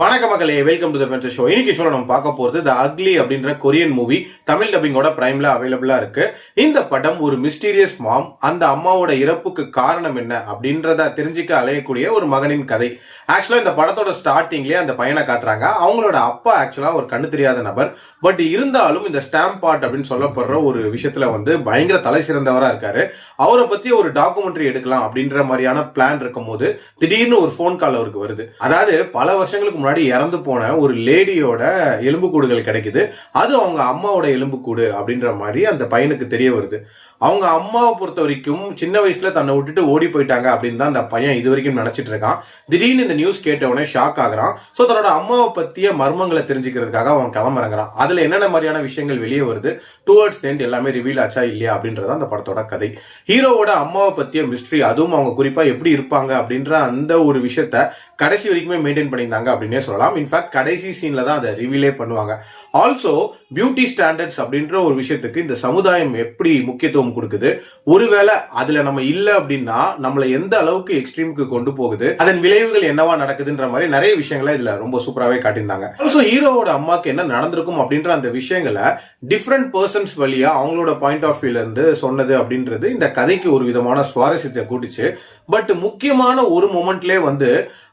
வணக்கம் மக்களே, welcome to the venture show. இன்னைக்கு ஷோல நம்ம பார்க்க போறது தி அக்லி அப்படின்ற கொரியன் மூவி. தமிழ் டப்பிங்கோட பிரைம்ல அவைலபிளா இருக்கு. இந்த படம் ஒரு மிஸ்டீரியஸ் மாம், அந்த அம்மாவோட இறப்புக்கு காரணம் என்ன அப்படின்றத தெரிஞ்சுக்க அலையக்கூடிய ஒரு மகனின் கதை. ஆக்சுவலா இந்த படத்தோட ஸ்டார்டிங்லயே அந்த பையனை காட்டுறாங்க. அவங்களோட அப்பா ஆக்சுவலா ஒரு கண்ணு தெரியாத நபர். பட் இருந்தாலும் இந்த ஸ்டாம்ப் பார்ட் அப்படின்னு சொல்லப்படுற ஒரு விஷயத்துல பயங்கர தலை சிறந்தவரா இருக்காரு. அவரை பத்தி ஒரு டாக்குமெண்ட்ரி எடுக்கலாம் அப்படின்ற மாதிரியான பிளான் இருக்கும் போது திடீர்னு ஒரு போன் கால் அவருக்கு வருது. அதாவது பல வருஷங்களுக்கு முன்னாடி இறந்து போன ஒரு லேடியோட எலும்புக்கூடுகள் கிடைக்குது. அது அவங்க அம்மாவோட எலும்புக்கூடு அப்படின்ற மாதிரி அந்த பையனுக்கு தெரிய வருது. அவங்க அம்மாவை பொறுத்த வரைக்கும் சின்ன வயசுல தன்னை விட்டுட்டு ஓடி போயிட்டாங்க அப்படின்னு தான் அந்த பையன் இது வரைக்கும் நினைச்சிட்டு இருக்கான். திடீர்னு இந்த நியூஸ் கேட்ட உடனே ஷாக் ஆகுறான். சோ தன்னோட அம்மாவை பத்திய மர்மங்களை தெரிஞ்சுக்கிறதுக்காக அவன் கிளம்புறான். அதுல என்னென்ன மாதிரியான விஷயங்கள் வெளியே வருது, டுவர்ட்ஸ் எண்ட் எல்லாமே ரிவீல் ஆச்சா இல்லையா அப்படின்றத அந்த படத்தோட கதை. ஹீரோவோட அம்மாவை பத்திய மிஸ்ட்ரி, அதுவும் அவங்க குறிப்பா எப்படி இருப்பாங்க அப்படின்ற அந்த ஒரு விஷயத்த கடைசி வரைக்குமே மெயின்டைன் பண்ணியிருந்தாங்க அப்படின்னே சொல்லலாம். இன்ஃபேக்ட் கடைசி சீன்ல தான் அதை ரிவீலே பண்ணுவாங்க. ஆல்சோ பியூட்டி ஸ்டாண்டர்ட்ஸ் அப்படின்ற ஒரு விஷயத்துக்கு இந்த சமுதாயம் எப்படி முக்கியத்துவம் கொடுக்குது, ஒருவேளை அதுல நம்ம இல்ல அப்படின்னா நம்மள எந்த அளவுக்கு எக்ஸ்ட்ரீமுக்கு கொண்டு போகுது, அதன் விளைவுகள் என்னவா நடக்குதுன்ற மாதிரி நிறைய விஷயங்களை இதுல ரொம்ப சூப்பராகவே காட்டியிருந்தாங்க. ஆல்சோ ஹீரோவோட அம்மாக்கு என்ன நடந்திருக்கும் அப்படின்ற அந்த விஷயங்களை டிஃப்ரெண்ட் பர்சன்ஸ் வழியா அவங்களோட பாயிண்ட் ஆஃப் வியூல இருந்து சொன்னது அப்படின்றது இந்த கதைக்கு ஒரு விதமான சுவாரஸ்யத்தை கூட்டிச்சு. பட் முக்கியமான ஒரு மொமெண்ட்லயே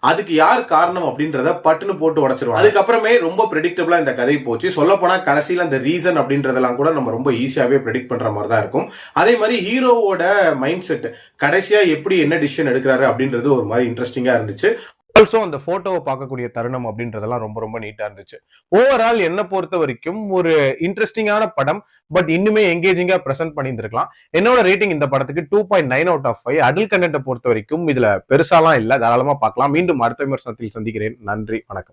அதுக்கு யார் காரணம் அப்படின்றத பட்டுன்னு போட்டு உடைச்சிருவாங்க. அதுக்கப்புறமே ரொம்ப பிரெடிக்டபிளா இந்த கதை போச்சு. சொல்ல போனா கடைசியில அந்த ரீசன் அப்படின்றதெல்லாம் கூட நம்ம ரொம்ப ஈஸியாவே ப்ரெடிக்ட் பண்ற மாதிரி தான் இருக்கும். அதே மாதிரி ஹீரோவோட மைண்ட் செட் கடைசியா எப்படி என்ன டிசிஷன் எடுக்கிறாரு அப்படின்றது ஒரு மாதிரி இன்ட்ரெஸ்டிங்கா இருந்துச்சு. ஆல்சோ அந்த போட்டோவை பார்க்கக்கூடிய தருணம் அப்படின்றதெல்லாம் ரொம்ப ரொம்ப நீட்டா இருந்துச்சு. ஓவரால் என்ன பொறுத்த வரைக்கும் ஒரு இன்ட்ரெஸ்டிங்கான படம். பட் இன்னுமே எங்கேஜிங்கா பிரசன்ட் பண்ணியிருந்திருக்கலாம். என்னோட ரேட்டிங் இந்த படத்துக்கு 2.9 out of 5. அடல்ட் கண்டென்ட்டை பொறுத்த வரைக்கும் இதுல பெருசாலாம் இல்ல, தாராளமா பார்க்கலாம். மீண்டும் அடுத்த விமர்சனத்தில் சந்திக்கிறேன். நன்றி, வணக்கம்.